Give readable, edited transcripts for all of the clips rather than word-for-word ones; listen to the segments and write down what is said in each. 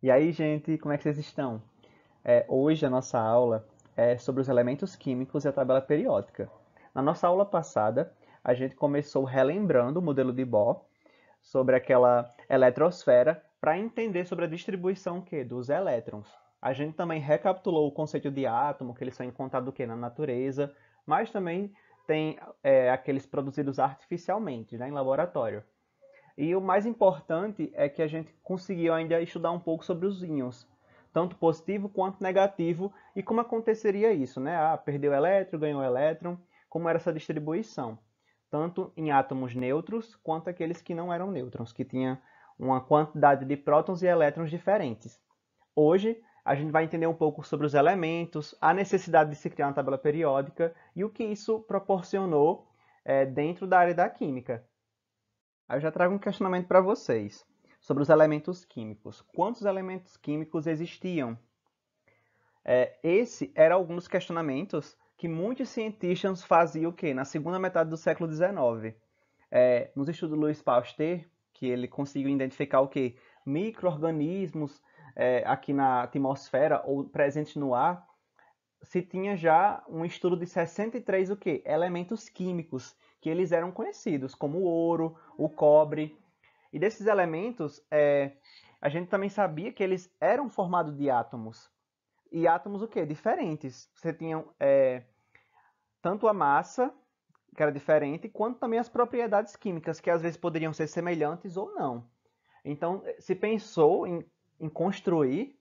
E aí, gente, como é que vocês estão? Hoje a nossa aula é sobre os elementos químicos e a tabela periódica. Na nossa aula passada, a gente começou relembrando o modelo de Bohr sobre aquela eletrosfera para entender sobre a distribuição dos elétrons. A gente também recapitulou o conceito de átomo, que eles são encontrados na natureza, mas também tem aqueles produzidos artificialmente, né, em laboratório. E o mais importante é que a gente conseguiu ainda estudar um pouco sobre os íons, tanto positivo quanto negativo, e como aconteceria isso, né? Perdeu elétron, ganhou elétron, como era essa distribuição, tanto em átomos neutros quanto aqueles que não eram nêutrons, que tinham uma quantidade de prótons e elétrons diferentes. Hoje, a gente vai entender um pouco sobre os elementos, a necessidade de se criar uma tabela periódica e o que isso proporcionou dentro da área da química. Aí eu já trago um questionamento para vocês sobre os elementos químicos. Quantos elementos químicos existiam? Esse era algum dos questionamentos que muitos cientistas faziam na segunda metade do século XIX. Nos estudos de Louis Pasteur, que ele conseguiu identificar micro-organismos aqui na atmosfera ou presentes no ar, se tinha já um estudo de 63 elementos químicos, que eles eram conhecidos, como o ouro, o cobre. E desses elementos, a gente também sabia que eles eram formados de átomos. E átomos diferentes. Você tinha tanto a massa, que era diferente, quanto também as propriedades químicas, que às vezes poderiam ser semelhantes ou não. Então, se pensou em construir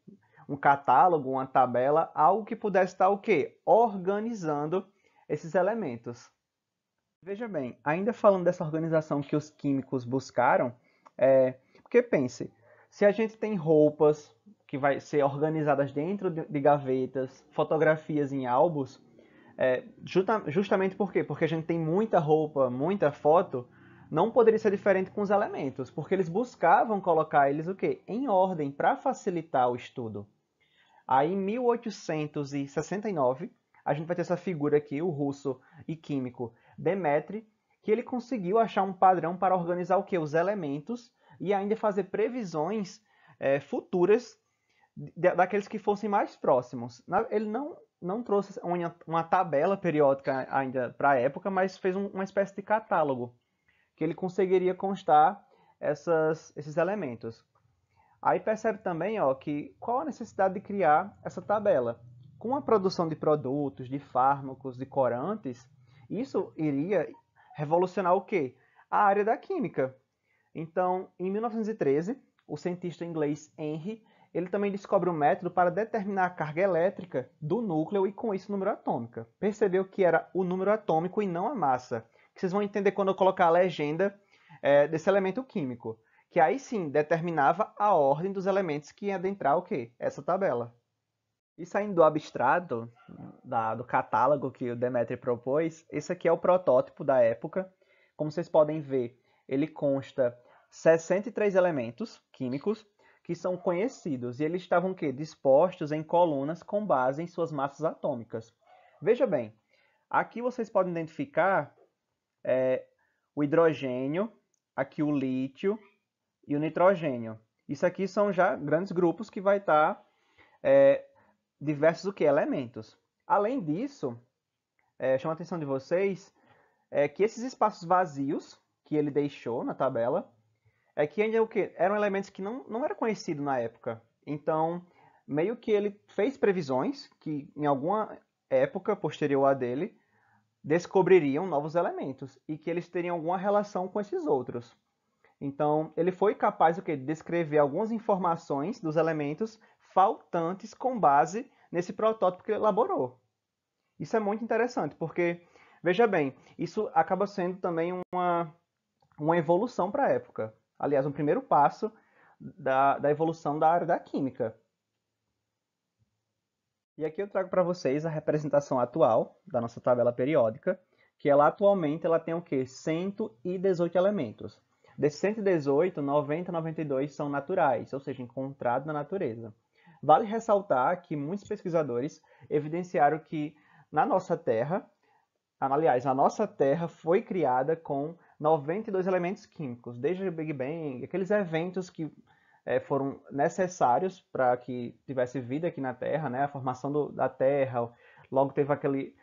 um catálogo, uma tabela, algo que pudesse estar organizando esses elementos. Veja bem, ainda falando dessa organização que os químicos buscaram, porque pense, se a gente tem roupas que vai ser organizadas dentro de gavetas, fotografias em álbuns, justamente por quê? Porque a gente tem muita roupa, muita foto, não poderia ser diferente com os elementos, porque eles buscavam colocar eles em ordem para facilitar o estudo. Aí em 1869, a gente vai ter essa figura aqui, o russo e químico Demetri, que ele conseguiu achar um padrão para organizar os elementos e ainda fazer previsões futuras daqueles que fossem mais próximos. Ele não trouxe uma tabela periódica ainda para a época, mas fez uma espécie de catálogo que ele conseguiria constar esses elementos. Aí percebe também que qual a necessidade de criar essa tabela. Com a produção de produtos, de fármacos, de corantes, isso iria revolucionar a área da química. Então, em 1913, o cientista inglês Henry, ele também descobre um método para determinar a carga elétrica do núcleo e com isso o número atômico. Percebeu que era o número atômico e não a massa. Que vocês vão entender quando eu colocar a legenda desse elemento químico. Que aí sim determinava a ordem dos elementos que ia adentrar essa tabela. E saindo do abstrato, do catálogo que o Demetri propôs, esse aqui é o protótipo da época. Como vocês podem ver, ele consta 63 elementos químicos que são conhecidos e eles estavam dispostos em colunas com base em suas massas atômicas. Veja bem, aqui vocês podem identificar o hidrogênio, aqui o lítio e o nitrogênio. Isso aqui são já grandes grupos que vai estar diversos elementos. Além disso, chama a atenção de vocês que esses espaços vazios que ele deixou na tabela que ainda eram elementos que não eram conhecidos na época. Então, meio que ele fez previsões que em alguma época posterior a dele descobririam novos elementos e que eles teriam alguma relação com esses outros. Então, ele foi capaz de descrever algumas informações dos elementos faltantes com base nesse protótipo que ele elaborou. Isso é muito interessante, porque, veja bem, isso acaba sendo também uma evolução para a época. Aliás, um primeiro passo da evolução da área da química. E aqui eu trago para vocês a representação atual da nossa tabela periódica, que atualmente ela tem 118 elementos. Desses 118, 90 e 92 são naturais, ou seja, encontrados na natureza. Vale ressaltar que muitos pesquisadores evidenciaram que na nossa Terra, aliás, a nossa Terra foi criada com 92 elementos químicos, desde o Big Bang, aqueles eventos que foram necessários para que tivesse vida aqui na Terra, né? A formação da Terra, logo teve aquele...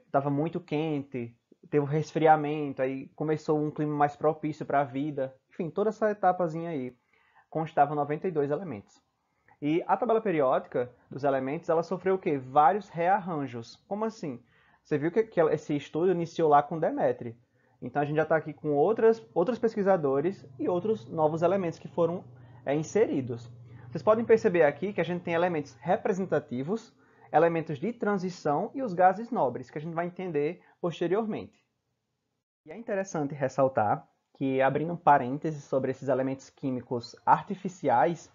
Estava muito quente, teve o resfriamento, aí começou um clima mais propício para a vida. Enfim, toda essa etapazinha aí constava 92 elementos. E a tabela periódica dos elementos, ela sofreu o quê? Vários rearranjos. Como assim? Você viu que esse estudo iniciou lá com Demétrio. Então a gente já está aqui com outros pesquisadores e outros novos elementos que foram inseridos. Vocês podem perceber aqui que a gente tem elementos representativos, elementos de transição e os gases nobres, que a gente vai entender posteriormente. E é interessante ressaltar que, abrindo um parênteses sobre esses elementos químicos artificiais,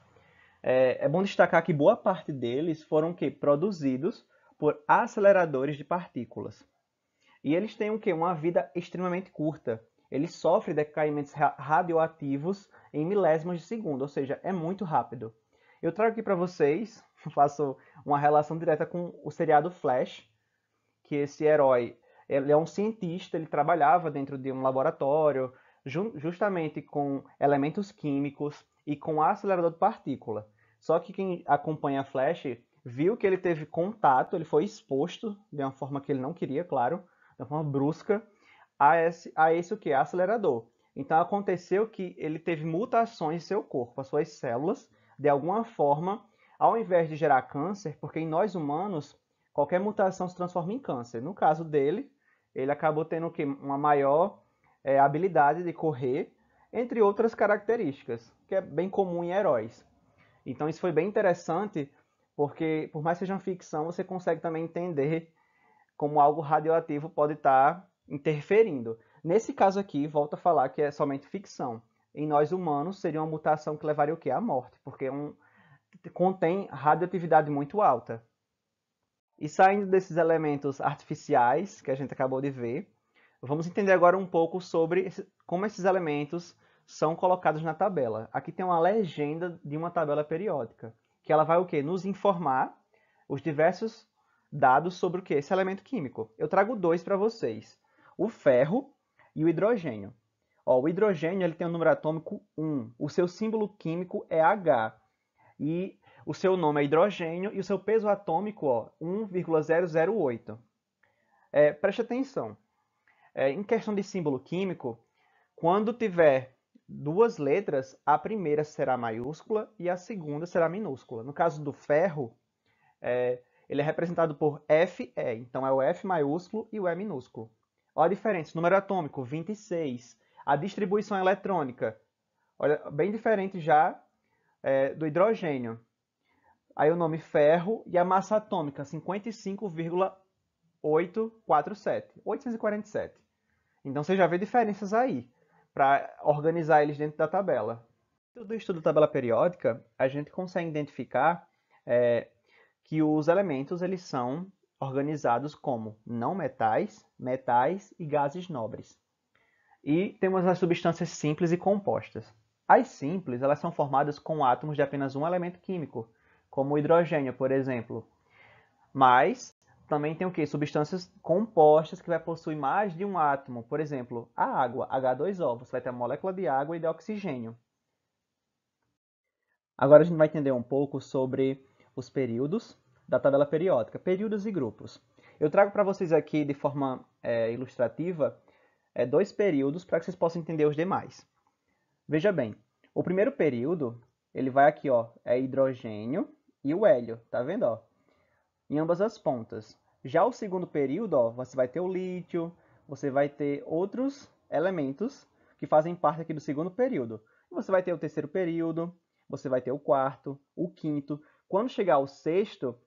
é bom destacar que boa parte deles foram produzidos por aceleradores de partículas. E eles têm uma vida extremamente curta. Eles sofrem decaimentos radioativos em milésimos de segundo, ou seja, é muito rápido. Eu trago aqui para vocês, faço uma relação direta com o seriado Flash, que esse herói, ele é um cientista, ele trabalhava dentro de um laboratório, justamente com elementos químicos e com acelerador de partícula. Só que quem acompanha Flash viu que ele teve contato, ele foi exposto de uma forma que ele não queria, claro, de uma forma brusca, a esse o que? Acelerador. Então aconteceu que ele teve mutações em seu corpo, as suas células, de alguma forma, ao invés de gerar câncer, porque em nós humanos, qualquer mutação se transforma em câncer. No caso dele, ele acabou tendo o quê? Uma maior habilidade de correr, entre outras características, que é bem comum em heróis. Então isso foi bem interessante, porque por mais que seja uma ficção, você consegue também entender como algo radioativo pode estar interferindo. Nesse caso aqui, volto a falar que é somente ficção. Em nós humanos, seria uma mutação que levaria o quê? À morte, porque contém radioatividade muito alta. E saindo desses elementos artificiais que a gente acabou de ver, vamos entender agora um pouco sobre como esses elementos são colocados na tabela. Aqui tem uma legenda de uma tabela periódica, que ela vai o quê? Nos informar os diversos dados sobre o que? Esse elemento químico. Eu trago dois para vocês, o ferro e o hidrogênio. Ó, o hidrogênio ele tem o número atômico 1, o seu símbolo químico é H, e o seu nome é hidrogênio e o seu peso atômico, ó, 1,008. Preste atenção, em questão de símbolo químico, quando tiver duas letras, a primeira será maiúscula e a segunda será minúscula. No caso do ferro, ele é representado por Fe, então é o F maiúsculo e o E minúsculo. Olha a diferença, número atômico 26, a distribuição eletrônica, olha, bem diferente já do hidrogênio. Aí o nome ferro e a massa atômica 55,847. Então você já vê diferenças aí, para organizar eles dentro da tabela. Do estudo da tabela periódica, a gente consegue identificar que os elementos eles são organizados como não metais, metais e gases nobres. E temos as substâncias simples e compostas. As simples elas são formadas com átomos de apenas um elemento químico, como o hidrogênio, por exemplo. Mas também tem o quê? Substâncias compostas que vai possuir mais de um átomo. Por exemplo, a água, H2O. Você vai ter a molécula de água e de oxigênio. Agora a gente vai entender um pouco sobre os períodos da tabela periódica, períodos e grupos. Eu trago para vocês aqui de forma ilustrativa dois períodos para que vocês possam entender os demais. Veja bem, o primeiro período, ele vai aqui, ó, é hidrogênio e o hélio, tá vendo, ó? Em ambas as pontas. Já o segundo período, ó, você vai ter o lítio, você vai ter outros elementos que fazem parte aqui do segundo período. Você vai ter o terceiro período, você vai ter o quarto, o quinto. Quando chegar ao sexto,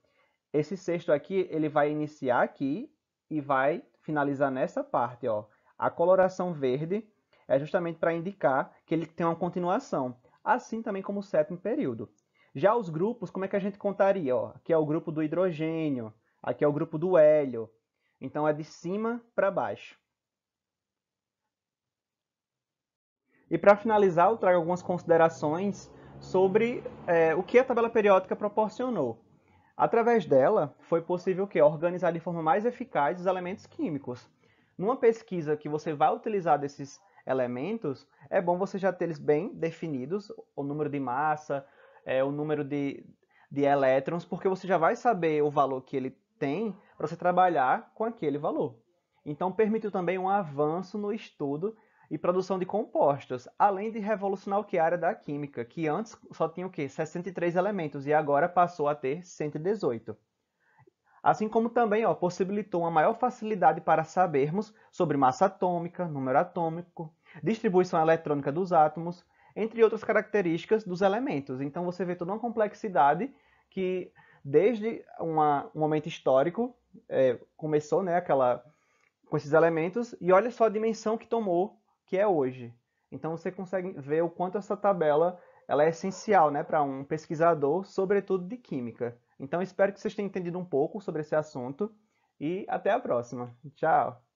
esse sexto aqui, ele vai iniciar aqui e vai finalizar nessa parte, ó. A coloração verde é justamente para indicar que ele tem uma continuação, assim também como o sétimo período. Já os grupos, como é que a gente contaria? Ó, aqui é o grupo do hidrogênio, aqui é o grupo do hélio. Então é de cima para baixo. E para finalizar, eu trago algumas considerações sobre o que a tabela periódica proporcionou. Através dela, foi possível organizar de forma mais eficaz os elementos químicos. Numa pesquisa que você vai utilizar desses elementos, é bom você já ter eles bem definidos, o número de massa, o número de elétrons, porque você já vai saber o valor que ele tem para você trabalhar com aquele valor. Então, permitiu também um avanço no estudo e produção de compostos, além de revolucionar o que é a área da química, que antes só tinha o quê? 63 elementos e agora passou a ter 118. Assim como também possibilitou uma maior facilidade para sabermos sobre massa atômica, número atômico, distribuição eletrônica dos átomos, entre outras características dos elementos. Então você vê toda uma complexidade que, desde um momento histórico, começou, né, com esses elementos, e olha só a dimensão que tomou, que é hoje. Então você consegue ver o quanto essa tabela ela é essencial, né, para um pesquisador, sobretudo de química. Então espero que vocês tenham entendido um pouco sobre esse assunto e até a próxima. Tchau!